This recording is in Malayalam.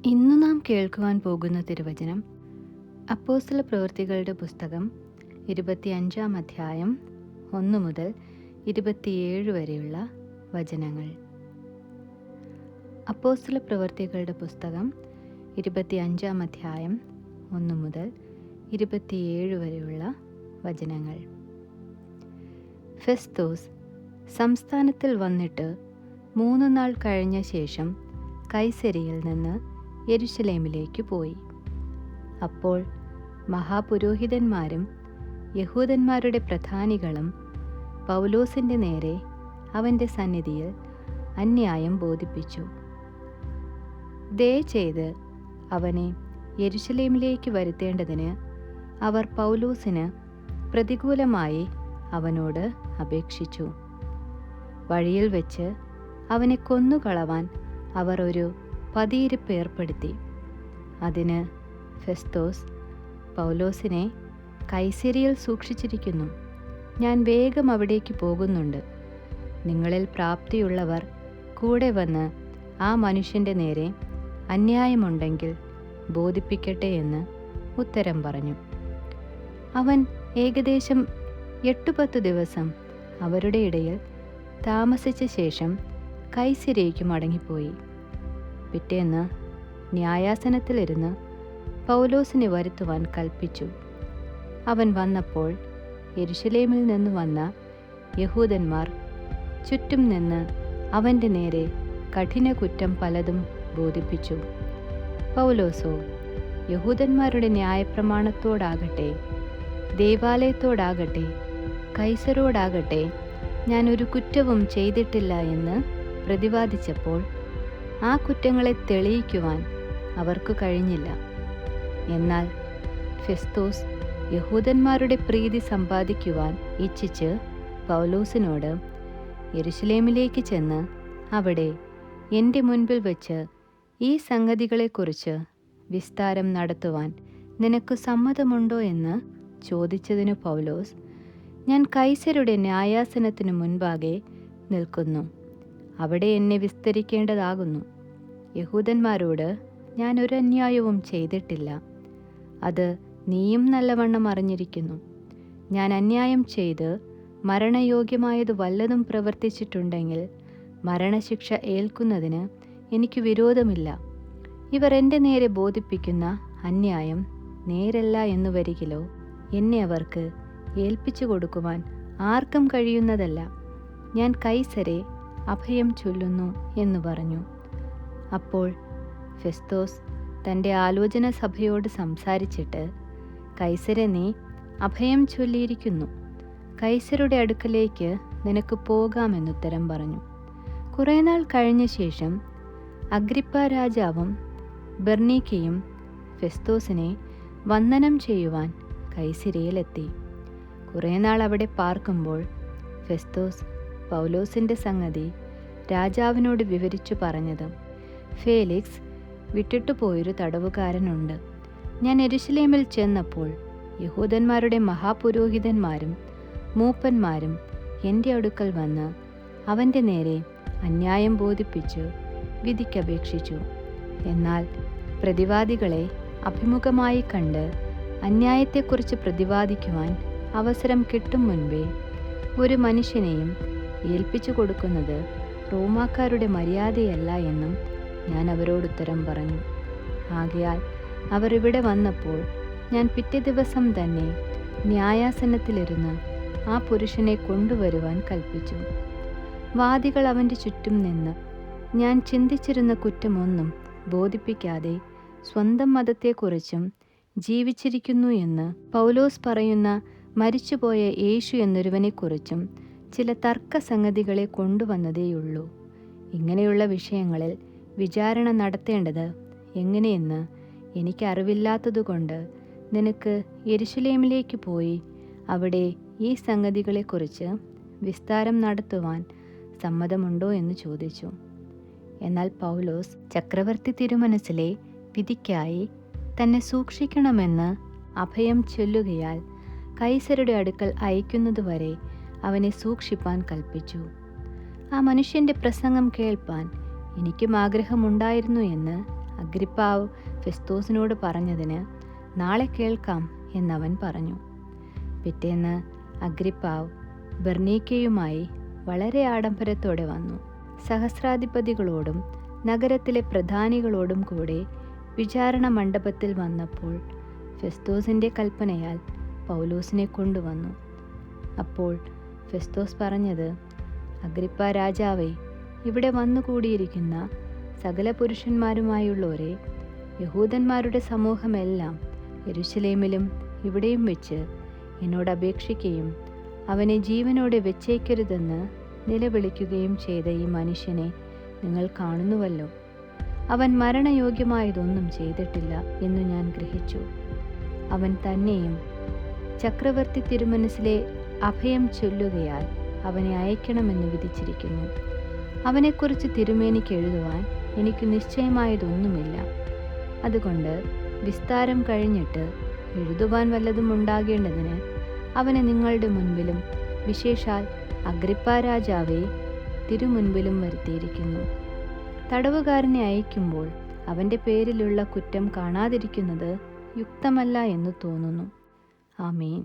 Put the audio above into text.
ഇന്നു നാം കേൾക്കുവാൻ പോകുന്ന തിരുവചനം അപ്പോസ്തലപ്രവൃത്തികളുടെ പുസ്തകം 25-ാം അധ്യായം 1 മുതൽ 27 വരെയുള്ള വചനങ്ങൾ. അപ്പോസ്തലപ്രവൃത്തികളുടെ പുസ്തകം 25-ാം അധ്യായം 1 മുതൽ 27 വരെയുള്ള വചനങ്ങൾ. ഫെസ്തോസ് സംസ്ഥാനത്തിൽ വന്നിട്ട് 3 നാൾ കഴിഞ്ഞ ശേഷം കൈസരിയിൽ നിന്ന് യെരുശലേമിലേക്ക് പോയി. അപ്പോൾ മഹാപുരോഹിതന്മാരും യഹൂദന്മാരുടെ പ്രധാനികളും പൗലോസിൻ്റെ നേരെ അവൻ്റെ സന്നിധിയിൽ അന്യായം ബോധിപ്പിച്ചു. ദയചെയ്ത് അവനെ യെരുശലേമിലേക്ക് വരുത്തേണ്ടതിന് അവർ പൗലോസിന് പ്രതികൂലമായി അവനോട് അപേക്ഷിച്ചു. വഴിയിൽ വെച്ച് അവനെ കൊന്നുകളവാൻ അവർ ഒരു പതിയിരിപ്പ് ഏർപ്പെടുത്തി. അതിന് ഫെസ്തോസ് പൗലോസിനെ കൈസരിയിൽ സൂക്ഷിച്ചിരിക്കുന്നു, ഞാൻ വേഗം അവിടേക്ക് പോകുന്നുണ്ട്. നിങ്ങളിൽ പ്രാപ്തിയുള്ളവർ കൂടെ വന്ന് ആ മനുഷ്യൻ്റെ നേരെ അന്യായമുണ്ടെങ്കിൽ ബോധിപ്പിക്കട്ടെ എന്ന് ഉത്തരം പറഞ്ഞു. അവൻ ഏകദേശം 8-10 ദിവസം അവരുടെ ഇടയിൽ താമസിച്ച ശേഷം കൈസരിയ്ക്ക് മടങ്ങിപ്പോയി. പിറ്റേന്ന് ന്യായാസനത്തിലിരുന്ന് പൗലോസിനെ വരുത്തുവാൻ കൽപ്പിച്ചു. അവൻ വന്നപ്പോൾ യെരുശലേമിൽ നിന്ന് വന്ന യഹൂദന്മാർ ചുറ്റും നിന്ന് അവൻ്റെ നേരെ കഠിന കുറ്റം പലതും ബോധിപ്പിച്ചു. പൗലോസോ യഹൂദന്മാരുടെ ന്യായപ്രമാണത്തോടാകട്ടെ, ദേവാലയത്തോടാകട്ടെ, കൈസരോടാകട്ടെ ഞാൻ ഒരു കുറ്റവും ചെയ്തിട്ടില്ല എന്ന് പ്രതിവാദിച്ചപ്പോൾ ആ കുറ്റങ്ങളെ തെളിയിക്കുവാൻ അവർക്ക് കഴിഞ്ഞില്ല. എന്നാൽ ഫെസ്തോസ് യഹൂദന്മാരുടെ പ്രീതി സമ്പാദിക്കുവാൻ ഇച്ഛിച്ച് പൗലോസിനോട് യെരുശലേമിലേക്ക് ചെന്ന് അവിടെ എൻ്റെ മുൻപിൽ വെച്ച് ഈ സംഗതികളെക്കുറിച്ച് വിസ്താരം നടത്തുവാൻ നിനക്ക് സമ്മതമുണ്ടോ എന്ന് ചോദിച്ചതിനു പൗലോസ്, ഞാൻ കൈസരുടെ ന്യായാസനത്തിനു മുൻപാകെ നിൽക്കുന്നു, അവിടെ എന്നെ വിസ്തരിക്കേണ്ടതാകുന്നു. യഹൂദന്മാരോട് ഞാൻ ഒരു അന്യായവും ചെയ്തിട്ടില്ല, അത് നീയും നല്ലവണ്ണം അറിഞ്ഞിരിക്കുന്നു. ഞാൻ അന്യായം ചെയ്ത് മരണയോഗ്യമായത് വല്ലതും പ്രവർത്തിച്ചിട്ടുണ്ടെങ്കിൽ മരണശിക്ഷ ഏൽക്കുന്നതിന് എനിക്ക് വിരോധമില്ല. ഇവർ എൻ്റെ നേരെ ബോധിപ്പിക്കുന്ന അന്യായം നേരല്ല എന്നു വരികിലോ എന്നെ അവർക്ക് ഏൽപ്പിച്ചു കൊടുക്കുവാൻ ആർക്കും കഴിയുന്നതല്ല. ഞാൻ കൈസരെ അഭയം ചൊല്ലുന്നു എന്നു പറഞ്ഞു. അപ്പോൾ ഫെസ്തോസ് തൻ്റെ ആലോചന സഭയോട് സംസാരിച്ചിട്ട്, കൈസരെ നീ അഭയം ചൊല്ലിയിരിക്കുന്നു, കൈസരുടെ അടുക്കലേക്ക് നിനക്ക് പോകാമെന്നുത്തരം പറഞ്ഞു. കുറേ നാൾ കഴിഞ്ഞ ശേഷം അഗ്രിപ്പ രാജാവും ബെർണീക്കയും ഫെസ്തോസിനെ വന്ദനം ചെയ്യുവാൻ കൈസരിയിലെത്തി. കുറേ നാൾ അവിടെ പാർക്കുമ്പോൾ ഫെസ്തോസ് പൗലോസിൻ്റെ സംഗതി രാജാവിനോട് വിവരിച്ചു പറഞ്ഞത്, ഫേലിക്സ് വിട്ടിട്ടു പോയൊരു തടവുകാരനുണ്ട്. ഞാൻ യെരുശലേമിൽ ചെന്നപ്പോൾ യഹൂദന്മാരുടെ മഹാപുരോഹിതന്മാരും മൂപ്പന്മാരും എൻ്റെ അടുക്കൽ വന്ന് അവൻ്റെ നേരെ അന്യായം ബോധിപ്പിച്ച് വിധിക്കപേക്ഷിച്ചു. എന്നാൽ പ്രതിവാദികളെ അഭിമുഖമായി കണ്ട് അന്യായത്തെക്കുറിച്ച് പ്രതിവാദിക്കുവാൻ അവസരം കിട്ടും മുൻപേ ഒരു മനുഷ്യനെയും ഏൽപ്പിച്ചു കൊടുക്കുന്നത് റോമാക്കാരുടെ മര്യാദയല്ല എന്നും ഞാൻ അവരോടുത്തരം പറഞ്ഞു. ആകയാൽ അവർ ഇവിടെ വന്നപ്പോൾ ഞാൻ പിറ്റേ ദിവസം തന്നെ ന്യായാസനത്തിലിരുന്ന് ആ പുരുഷനെ കൊണ്ടുവരുവാൻ കൽപ്പിച്ചു. വാദികൾ അവൻ്റെ ചുറ്റും നിന്ന് ഞാൻ ചിന്തിച്ചിരുന്ന കുറ്റമൊന്നും ബോധിപ്പിക്കാതെ സ്വന്തം മതത്തെക്കുറിച്ചും ജീവിച്ചിരിക്കുന്നു എന്ന് പൗലോസ് പറയുന്ന മരിച്ചുപോയ യേശു എന്നൊരുവനെക്കുറിച്ചും ചില തർക്കസംഗതികളെ കൊണ്ടുവന്നതേയുള്ളൂ. ഇങ്ങനെയുള്ള വിഷയങ്ങളിൽ വിചാരണ നടത്തേണ്ടത് എങ്ങനെയെന്ന് എനിക്കറിവില്ലാത്തതുകൊണ്ട് നിനക്ക് യെരുശലേമിലേക്ക് പോയി അവിടെ ഈ സംഗതികളെക്കുറിച്ച് വിസ്താരം നടത്തുവാൻ സമ്മതമുണ്ടോ എന്ന് ചോദിച്ചു. എന്നാൽ പൗലോസ് ചക്രവർത്തി തിരുമനസ്സിലെ വിധിക്കായി തന്നെ സൂക്ഷിക്കണമെന്ന് അഭയം ചൊല്ലുകയാൽ കൈസരുടെ അടുക്കൽ അയക്കുന്നതുവരെ അവനെ സൂക്ഷിപ്പാൻ കൽപ്പിച്ചു. ആ മനുഷ്യൻ്റെ പ്രസംഗം കേൾപ്പാൻ എനിക്കും ആഗ്രഹമുണ്ടായിരുന്നു എന്ന് അഗ്രിപ്പാവ് ഫെസ്തോസിനോട് പറഞ്ഞതിന് നാളെ കേൾക്കാം എന്നവൻ പറഞ്ഞു. പിറ്റേന്ന് അഗ്രിപ്പാവ് ബെർണീക്കയുമായി വളരെ ആഡംബരത്തോടെ വന്നു. സഹസ്രാധിപതികളോടും നഗരത്തിലെ പ്രധാനികളോടും കൂടെ വിചാരണ മണ്ഡപത്തിൽ വന്നപ്പോൾ ഫെസ്തോസിൻ്റെ കൽപ്പനയാൽ പൗലോസിനെ കൊണ്ടുവന്നു. അപ്പോൾ ഫെസ്തോസ് പറഞ്ഞത്, അഗ്രിപ്പാ രാജാവേ, ഇവിടെ വന്നുകൂടിയിരിക്കുന്ന സകല പുരുഷന്മാരുമായുള്ളവരെ, യഹൂദന്മാരുടെ സമൂഹമെല്ലാം യെരുശലേമിലും ഇവിടെയും വെച്ച് എന്നോട് അപേക്ഷിക്കുകയും അവനെ ജീവനോടെ വെച്ചേക്കരുതെന്ന് നിലവിളിക്കുകയും ചെയ്ത ഈ മനുഷ്യനെ നിങ്ങൾ കാണുന്നുവല്ലോ. അവൻ മരണയോഗ്യമായതൊന്നും ചെയ്തിട്ടില്ല എന്നു ഞാൻ ഗ്രഹിച്ചു. അവൻ തന്നെയും ചക്രവർത്തി തിരുമനസ്സിലെ അഭയം ചൊല്ലുകയാൽ അവനെ അയക്കണമെന്ന് വിധിച്ചിരിക്കുന്നു. അവനെക്കുറിച്ച് തിരുമേനിക്ക് എഴുതുവാൻ എനിക്ക് നിശ്ചയമായതൊന്നുമില്ല. അതുകൊണ്ട് വിസ്താരം കഴിഞ്ഞിട്ട് എഴുതുവാൻ വല്ലതും ഉണ്ടാകേണ്ടതിന് അവനെ നിങ്ങളുടെ മുൻപിലും വിശേഷാൽ അഗ്രിപ്പാ രാജാവേ തിരുമുൻപിലും വരുത്തിയിരിക്കുന്നു. തടവുകാരനെ അയക്കുമ്പോൾ അവൻ്റെ പേരിലുള്ള കുറ്റം കാണാതിരിക്കുന്നത് യുക്തമല്ല എന്ന് തോന്നുന്നു. ആമേൻ.